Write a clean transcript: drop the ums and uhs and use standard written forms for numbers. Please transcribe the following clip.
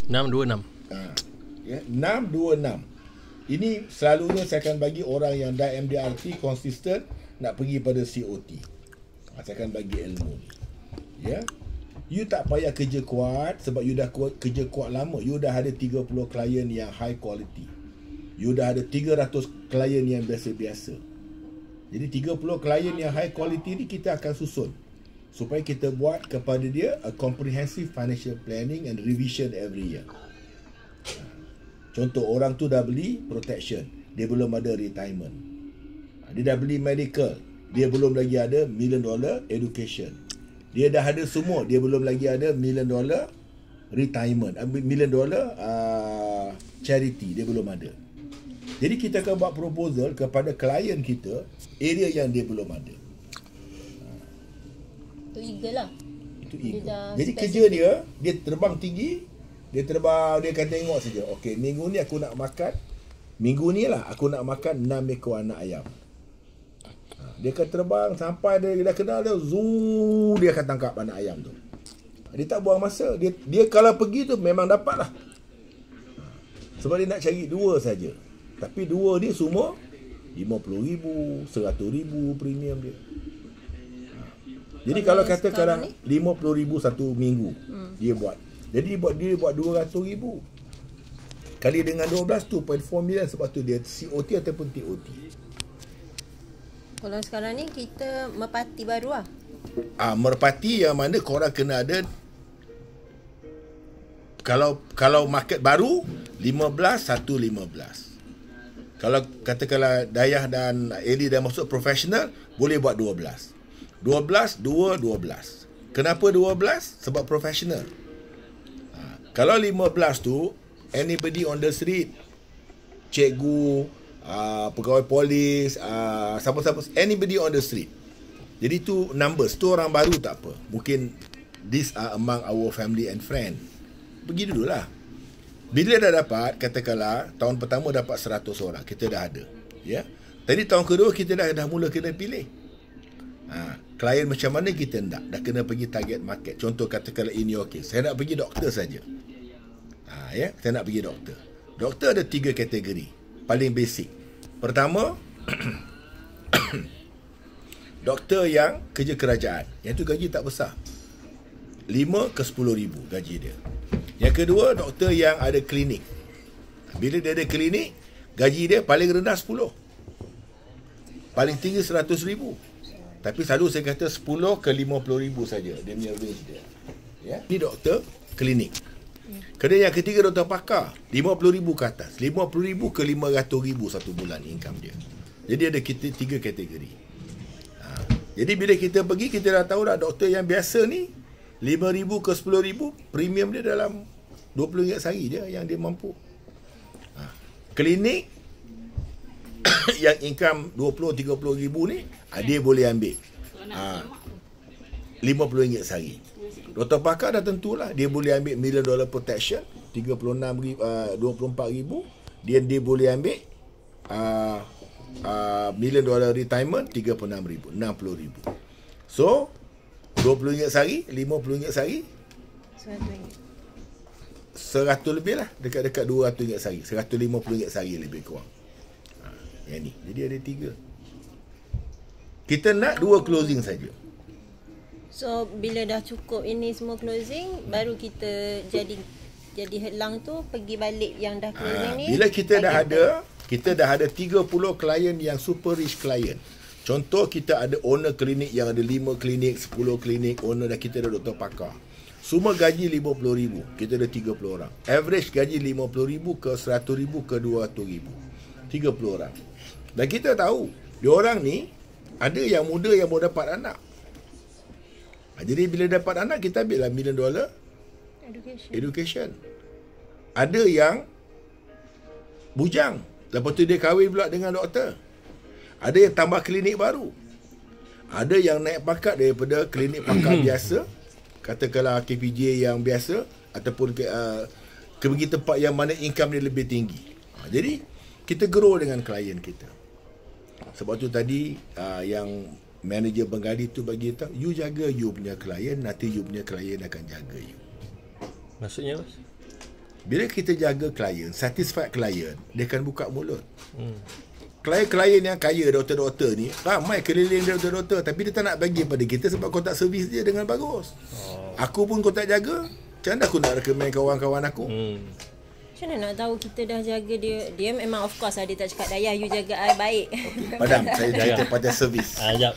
626. Ya, 626. Ini selalunya saya akan bagi orang yang dah MDRT konsisten nak pergi pada COT. Saya akan bagi ilmu ni. Ya. You tak payah kerja kuat sebab you dah kerja kuat lama. You dah ada 30 klien yang high quality. You dah ada 300 klien yang biasa-biasa. Jadi 30 klien yang high quality ni kita akan susun supaya kita buat kepada dia a comprehensive financial planning and revision every year. Contoh, orang tu dah beli protection, dia belum ada retirement. Dia dah beli medical, dia belum lagi ada $1 million education. Dia dah ada semua, dia belum lagi ada $1 million retirement, $1 million charity, dia belum ada. Jadi kita akan buat proposal kepada klien kita, area yang dia belum ada. Itu eagle lah. Itu eagle. Jadi kerja dia terbang tinggi, dia terbang, dia akan tengok saja. Okey, minggu ni aku nak makan, minggu ni lah aku nak makan 6 ekor anak ayam. Dia akan terbang sampai dia dah kenal dia, dia akan tangkap anak ayam tu. Dia tak buang masa. Dia kalau pergi tu memang dapat lah. Sebab dia nak cari 2 saja. Tapi 2 ni semua RM50,000, RM100,000 premium dia. Jadi kalau kata sekarang RM50,000 satu minggu dia buat. Jadi dia buat RM200,000. Kali dengan 12 2.4 million, sebab tu dia COT ataupun TOT. Kalau sekarang ni kita merpati baru lah. Merpati yang mana korang kena ada, kalau market baru 15. Kalau katakanlah Dayah dan Eli dah masuk profesional, boleh buat 12. 12. Kenapa 12? Sebab profesional. Kalau 15 tu, anybody on the street, cikgu, pegawai polis, siapa-siapa, anybody on the street. Jadi tu numbers, tu orang baru tak apa. Mungkin these are among our family and friend. Pergi dululah. Bila dah dapat, katakanlah tahun pertama dapat 100 orang, kita dah ada. Ya. Tadi tahun kedua kita dah mula kena pilih. Klien macam mana kita nak, dah kena pergi target market. Contoh katakanlah in your case, saya nak pergi doktor saja. Ya, saya nak pergi doktor. Doktor ada 3 kategori. Paling basic. Pertama, doktor yang kerja kerajaan. Yang tu gaji tak besar. 5 ke 10 ribu gaji dia. Yang kedua, doktor yang ada klinik. Bila dia ada klinik, gaji dia paling rendah 10. Paling tinggi 100 ribu. Tapi selalu saya kata 10 ke 50 ribu saja. Dia punya range dia. Ya? Ini doktor klinik. Kemudian yang ketiga, doktor pakar, 50 ribu ke atas. 50 ribu ke 500 ribu satu bulan income dia. Jadi ada kita 3 kategori. Jadi bila kita pergi, kita dah tahu dah doktor yang biasa ni 5 ribu ke 10 ribu, premium dia dalam RM20 sehari je yang dia mampu. Klinik yang income 20-30 ribu ni, dia boleh ambil RM50 sehari. Doktor pakar dah tentulah dia boleh ambil $1 million protection 24 ribu. Dia boleh ambil $1 million retirement 36 ribu, 60 ribu. So RM20 sehari, RM50 sehari, RM100 lebih lah, dekat-dekat RM200 sehari, RM150 sehari lebih kurang. Yang ni, jadi ada 3. Kita nak 2 closing saja. So bila dah cukup ini semua closing, baru kita jadi headlang tu pergi balik yang dah closing ni. Bila kita dah ada 30 klien yang super rich client. Contoh, kita ada owner klinik yang ada 5 klinik, 10 klinik, owner dah, kita ada doktor pakar. Semua gaji RM50,000. Kita ada 30 orang. Average gaji RM50,000 ke RM100,000 ke RM200,000. 30 orang. Dan kita tahu, diorang ni ada yang muda yang mau dapat anak. Jadi bila dapat anak, kita ambil lah $1 million education. Ada yang bujang, lepas tu dia kahwin pula dengan doktor. Ada yang tambah klinik baru. Ada yang naik pangkat daripada klinik pakar biasa, katakanlah KPJ yang biasa, ataupun pergi tempat yang mana income dia lebih tinggi. Jadi kita grow dengan klien kita. Sebab tu tadi yang manager Bengali tu bagi tahu, you jaga you punya klien, nanti you punya klien akan jaga you. Maksudnya, Mas? Bila kita jaga klien, satisfied klien, dia akan buka mulut. Klien-klien yang kaya, doktor-doktor ni, ramai keliling doktor-doktor, tapi dia tak nak bagi pada kita sebab kau tak servis dia dengan bagus. Aku pun kau tak jaga, macam mana aku nak recommend kawan-kawan aku? Macam mana nak tahu kita dah jaga dia? Dia memang of course dia tak cakap, Dayah you jaga I baik. Padam, saya cerita pada servis. Sekejap.